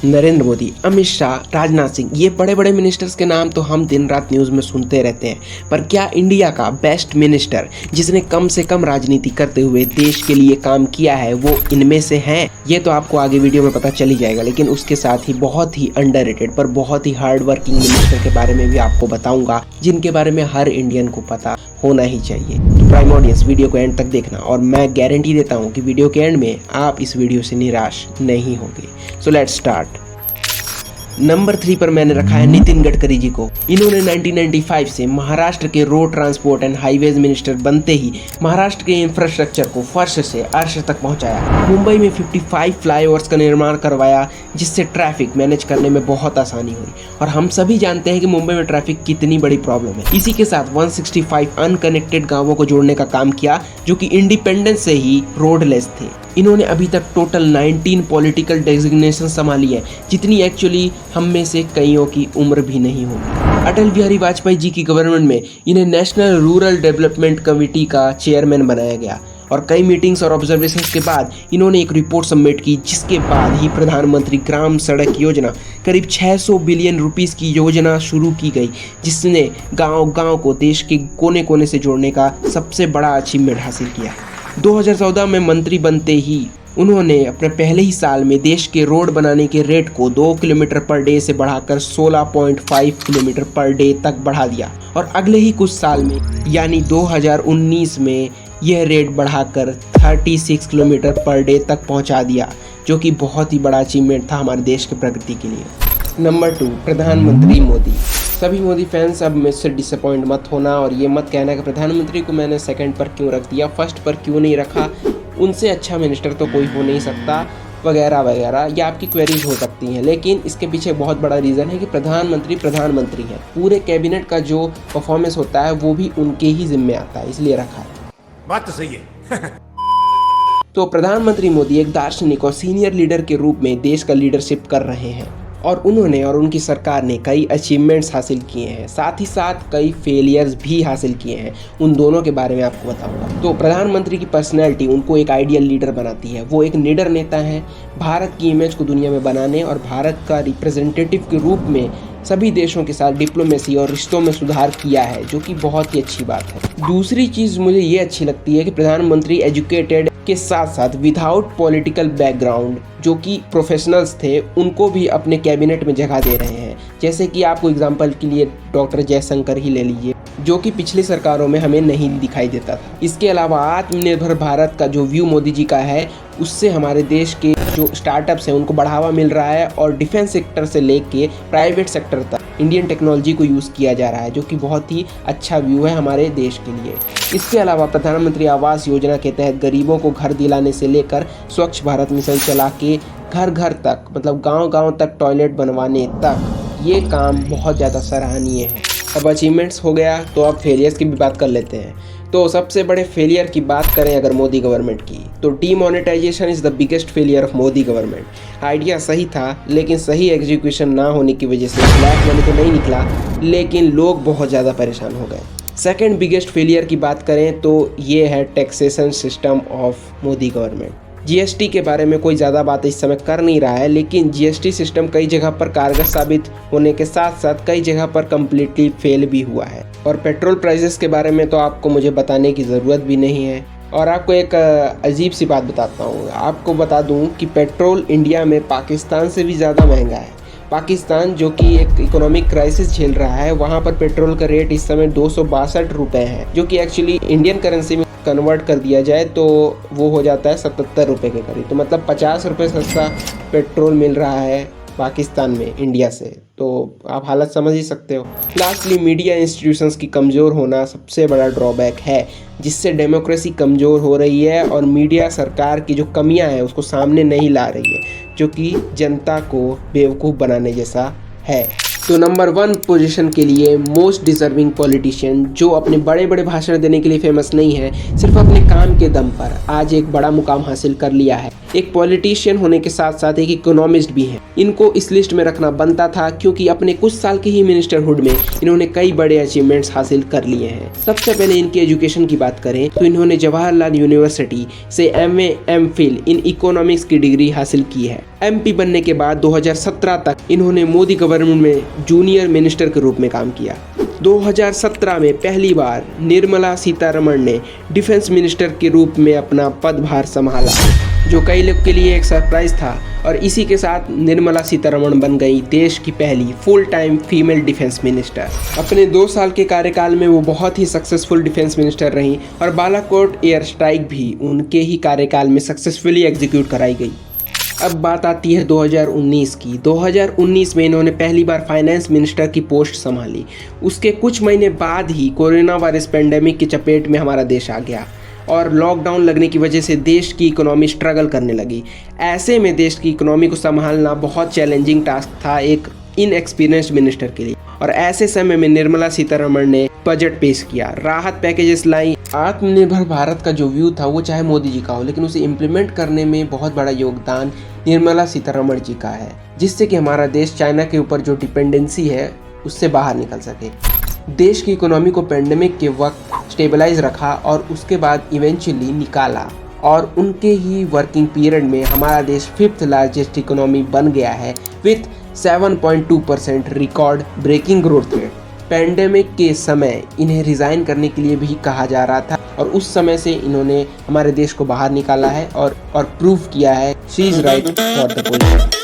नरेंद्र मोदी, अमित शाह, राजनाथ सिंह, ये बड़े बड़े मिनिस्टर्स के नाम तो हम दिन रात न्यूज़ में सुनते रहते हैं, पर क्या इंडिया का बेस्ट मिनिस्टर जिसने कम से कम राजनीति करते हुए देश के लिए काम किया है वो इनमें से हैं? ये तो आपको आगे वीडियो में पता चल ही जाएगा, लेकिन उसके साथ ही बहुत ही अंडररेटेड पर बहुत ही हार्ड वर्किंग मिनिस्टर के बारे में भी आपको बताऊंगा, जिनके बारे में हर इंडियन को पता होना ही चाहिए। तो प्राइम ऑडियंस, वीडियो को एंड तक देखना और मैं गारंटी देता हूँ कि वीडियो के एंड में आप इस वीडियो से निराश नहीं होंगे। So let's start. नंबर 3 पर मैंने रखा है नितिन गडकरी जी को। इन्होंने 1995 से महाराष्ट्र के road transport and highways minister बनते ही महाराष्ट्र के इंफ्रास्ट्रक्चर को फर्श से अर्श तक पहुंचाया। मुंबई में 55 फ्लाईओवर्स का निर्माण करवाया, जिससे ट्रैफिक मैनेज करने में बहुत आसानी हुई। और हम सभी जानते हैं कि मुंबई में ट्रैफिक कितनी बड़ी प्रॉब्लम है। इसी के साथ 165 अनकनेक्टेड गाँवों को जोड़ने का काम किया, जो कि इंडिपेंडेंस से ही रोडलेस थे। इन्होंने अभी तक टोटल 19 पॉलिटिकल डेजिग्नेशन संभाली है, जितनी एक्चुअली हम में से कईयों की उम्र भी नहीं होगी। अटल बिहारी वाजपेयी जी की गवर्नमेंट में इन्हें नेशनल रूरल डेवलपमेंट कमेटी का चेयरमैन बनाया गया और कई मीटिंग्स और ऑब्जर्वेशंस के बाद इन्होंने एक रिपोर्ट सबमिट की, जिसके बाद ही प्रधानमंत्री ग्राम सड़क योजना करीब 600 बिलियन रुपीस की योजना शुरू की गई, जिसने गांव-गांव को देश के कोने कोने से जोड़ने का सबसे बड़ा अचीवमेंट हासिल किया। 2014 में मंत्री बनते ही उन्होंने अपने पहले ही साल में देश के रोड बनाने के रेट को 2 किलोमीटर पर डे से बढ़ाकर 16.5 किलोमीटर पर डे तक बढ़ा दिया और अगले ही कुछ साल में यानी 2019 में यह रेट बढ़ाकर 36 किलोमीटर पर डे तक पहुंचा दिया, जो कि बहुत ही बड़ा अचीवमेंट था हमारे देश की प्रगति के लिए। नंबर 2, प्रधानमंत्री मोदी। सभी मोदी फैंस अब मुझसे डिसअपॉइंट मत होना और ये मत कहना कि प्रधानमंत्री को मैंने सेकंड पर क्यों रख दिया, फर्स्ट पर क्यों नहीं रखा, उनसे अच्छा मिनिस्टर तो कोई हो नहीं सकता वगैरह वगैरह, या आपकी क्वेरीज हो सकती हैं। लेकिन इसके पीछे बहुत बड़ा रीज़न है कि प्रधानमंत्री है। पूरे कैबिनेट का जो परफॉर्मेंस होता है वो भी उनके ही जिम्मे आता है, इसलिए रखा है। बात तो सही है। तो प्रधानमंत्री मोदी एक दार्शनिक और सीनियर लीडर के रूप में देश का लीडरशिप कर रहे हैं और उन्होंने और उनकी सरकार ने कई अचीवमेंट्स हासिल किए हैं, साथ ही साथ कई फेलियर्स भी हासिल किए हैं। उन दोनों के बारे में आपको बताऊंगा। तो प्रधानमंत्री की पर्सनैलिटी उनको एक आइडियल लीडर बनाती है। वो एक निडर नेता हैं, भारत की इमेज को दुनिया में बनाने और भारत का रिप्रेजेंटेटिव के रूप में सभी देशों के साथ डिप्लोमेसी और रिश्तों में सुधार किया है, जो कि बहुत ही अच्छी बात है। दूसरी चीज़ मुझे ये अच्छी लगती है कि प्रधानमंत्री एजुकेटेड के साथ साथ विदाउट पॉलिटिकल बैकग्राउंड जो कि प्रोफेशनल्स थे उनको भी अपने कैबिनेट में जगह दे रहे हैं। जैसे कि आपको एग्जांपल के लिए डॉक्टर जयशंकर ही ले लीजिए, जो कि पिछली सरकारों में हमें नहीं दिखाई देता था। इसके अलावा आत्मनिर्भर भारत का जो व्यू मोदी जी का है, उससे हमारे देश के जो स्टार्टअप्स हैं उनको बढ़ावा मिल रहा है और डिफेंस सेक्टर से लेके प्राइवेट सेक्टर तक इंडियन टेक्नोलॉजी को यूज़ किया जा रहा है, जो कि बहुत ही अच्छा व्यू है हमारे देश के लिए। इसके अलावा प्रधानमंत्री आवास योजना के तहत गरीबों को घर दिलाने से लेकर स्वच्छ भारत मिशन चला के घर घर तक, मतलब गांव-गांव तक टॉयलेट बनवाने तक, ये काम बहुत ज़्यादा सराहनीय है। अब अचीवमेंट्स हो गया, तो अब फेलियर्स की भी बात कर लेते हैं। तो सबसे बड़े फेलियर की बात करें अगर मोदी गवर्नमेंट की, तो demonetisation is the biggest failure of Modi government. Idea सही था, लेकिन सही एग्जीक्यूशन ना होने की वजह से ब्लैक मनी तो नहीं निकला, लेकिन लोग बहुत ज़्यादा परेशान हो गए। सेकेंड बिगेस्ट फेलियर की बात करें तो ये है taxation system of Modi government. GST के बारे में कोई ज़्यादा बात इस समय कर नहीं रहा है, लेकिन जीएसटी सिस्टम कई जगह पर कारगर साबित होने के साथ साथ कई जगह पर कम्प्लीटली फेल भी हुआ है। और पेट्रोल प्राइसेस के बारे में तो आपको मुझे बताने की ज़रूरत भी नहीं है। और आपको एक अजीब सी बात बताता हूँ, आपको बता दूँ कि पेट्रोल इंडिया में पाकिस्तान से भी ज़्यादा महंगा है। पाकिस्तान जो कि एक इकोनॉमिक क्राइसिस झेल रहा है, वहाँ पर पेट्रोल का रेट इस समय 262 रुपये है, जो कि एक्चुअली इंडियन करेंसी में कन्वर्ट कर दिया जाए तो वो हो जाता है 77 रुपये के करीब। तो मतलब 50 रुपये सस्ता पेट्रोल मिल रहा है पाकिस्तान में इंडिया से, तो आप हालत समझ ही सकते हो। लास्टली, मीडिया इंस्टीट्यूशंस की कमज़ोर होना सबसे बड़ा ड्रॉबैक है, जिससे डेमोक्रेसी कमज़ोर हो रही है और मीडिया सरकार की जो कमियां हैं उसको सामने नहीं ला रही है, जो कि जनता को बेवकूफ़ बनाने जैसा है। तो नंबर 1 पोजीशन के लिए मोस्ट डिजर्विंग पॉलिटिशियन, जो अपने बड़े बड़े भाषण देने के लिए फेमस नहीं है, सिर्फ अपने काम के दम पर आज एक बड़ा मुकाम हासिल कर लिया है, एक पॉलिटिशियन होने के साथ साथ एक इकोनॉमिस्ट भी हैं। इनको इस लिस्ट में रखना बनता था क्योंकि अपने कुछ साल के ही मिनिस्टरहुड में इन्होंने कई बड़े अचीवमेंट्स हासिल कर लिए हैं। सबसे पहले इनकी एजुकेशन की बात करें तो इन्होंने जवाहरलाल यूनिवर्सिटी से MA MPhil इन इकोनॉमिक्स की डिग्री हासिल की है। MP बनने के बाद 2017 तक इन्होंने मोदी गवर्नमेंट में जूनियर मिनिस्टर के रूप में काम किया। 2017 में पहली बार निर्मला सीतारमण ने डिफेंस मिनिस्टर के रूप में अपना पदभार संभाला, जो कई लोग के लिए एक सरप्राइज था। और इसी के साथ निर्मला सीतारमण बन गई देश की पहली full time female defence minister. अपने 2 साल के कार्यकाल में वो बहुत ही सक्सेसफुल डिफेंस मिनिस्टर रहीं और बालाकोट एयर स्ट्राइक भी उनके ही कार्यकाल में सक्सेसफुली एग्जीक्यूट कराई गई। अब बात आती है 2019 की। 2019 में इन्होंने पहली बार फाइनेंस मिनिस्टर की पोस्ट संभाली। उसके कुछ महीने बाद ही कोरोना वायरस पेंडेमिक की चपेट में हमारा देश आ गया और लॉकडाउन लगने की वजह से देश की इकोनॉमी स्ट्रगल करने लगी। ऐसे में देश की इकोनॉमी को संभालना बहुत चैलेंजिंग टास्क था एक इनएक्सपीरियंस्ड मिनिस्टर के लिए। और ऐसे समय में निर्मला सीतारमण ने बजट पेश किया, राहत पैकेजेस लाई। आत्मनिर्भर भारत का जो व्यू था वो चाहे मोदी जी का हो, लेकिन उसे इम्प्लीमेंट करने में बहुत बड़ा योगदान निर्मला सीतारमण जी का है, जिससे कि हमारा देश चाइना के ऊपर जो डिपेंडेंसी है उससे बाहर निकल सके। देश की इकोनॉमी को पेंडेमिक के वक्त स्टेबलाइज रखा और उसके बाद इवेंचुअली निकाला और उनके ही वर्किंग पीरियड में हमारा देश 5th लार्जेस्ट इकोनॉमी बन गया है with 7.2% record breaking growth rate. Pandemic के समय इन्हें रिज़ाइन करने के लिए भी कहा जा रहा था और उस समय से इन्होंने हमारे देश को बाहर निकाला है और प्रूव किया है she is right for the position.